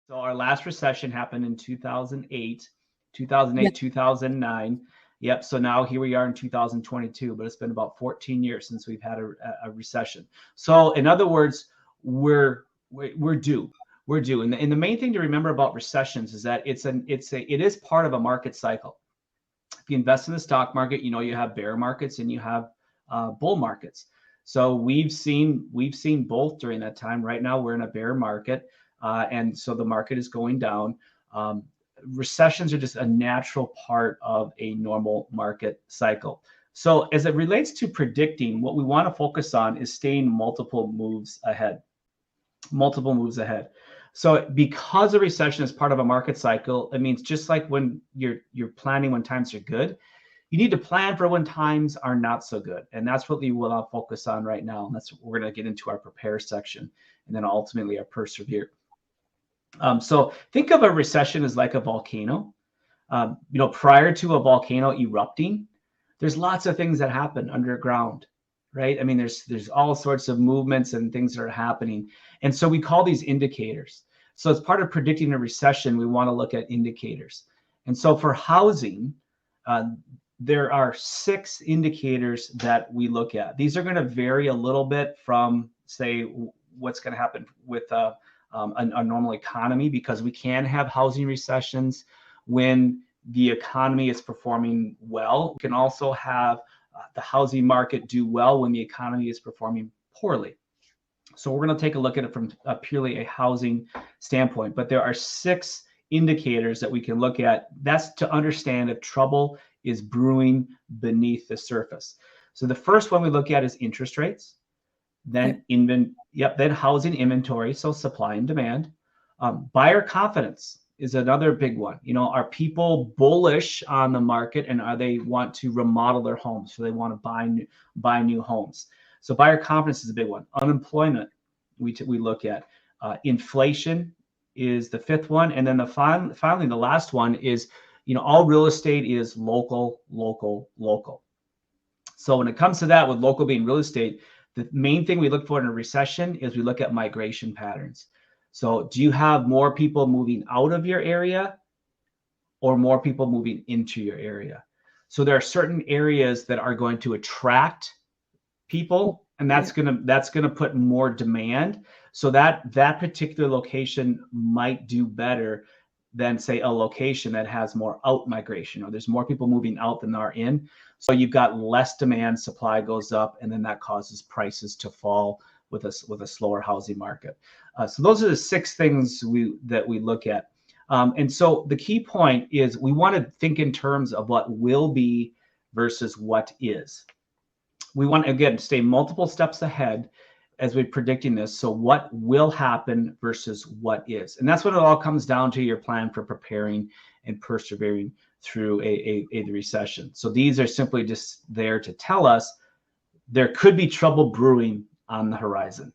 So our last recession happened in 2008, Yeah. 2009. Yep. So now here we are in 2022, but it's been about 14 years since we've had a recession. So in other words, we're due. We're due. And the main thing to remember about recessions is that it is part of a market cycle. If you invest in the stock market, you have bear markets and you have bull markets. So we've seen both during that time. Right now we're in a bear market, and so the market is going down. Um, Recessions are just a natural part of a normal market cycle. So as it relates to predicting, what we want to focus on is staying multiple moves ahead. Multiple moves ahead. So because a recession is part of a market cycle, it means just like when you're planning when times are good, you need to plan for when times are not so good. And that's what we will focus on right now. And that's what we're going to get into our prepare section and then ultimately our persevere. So think of a recession as like a volcano. Prior to a volcano erupting, there's lots of things that happen underground, right? I mean, there's all sorts of movements and things that are happening. And so we call these indicators. So as part of predicting a recession, we want to look at indicators. And so for housing, there are 6 indicators that we look at. These are going to vary a little bit from, say, what's going to happen with a normal economy, because we can have housing recessions when the economy is performing well. We can also have the housing market do well when the economy is performing poorly. So we're going to take a look at it from purely a housing standpoint. But there are 6 indicators that we can look at. That's to understand if trouble is brewing beneath the surface. So the first one we look at is interest rates. Then then housing inventory, so supply and demand. Buyer confidence is another big one. Are people bullish on the market, and are they want to remodel their homes? So they want to buy new homes. So buyer confidence is a big one. Unemployment, we look at. Inflation is the 5th one, and then finally the last one is, all real estate is local, local, local. So when it comes to that, with local being real estate, the main thing we look for in a recession is we look at migration patterns. So do you have more people moving out of your area or more people moving into your area? So there are certain areas that are going to attract people, and that's gonna put more demand. So that particular location might do better than, say, a location that has more out migration, or there's more people moving out than are in. So you've got less demand, supply goes up, and then that causes prices to fall with a slower housing market. So those are the 6 things that we look at. And so the key point is we want to think in terms of what will be versus what is. We want, again, to stay multiple steps ahead as we're predicting this. So what will happen versus what is. And that's what it all comes down to, your plan for preparing and persevering through a recession. So these are simply just there to tell us there could be trouble brewing on the horizon.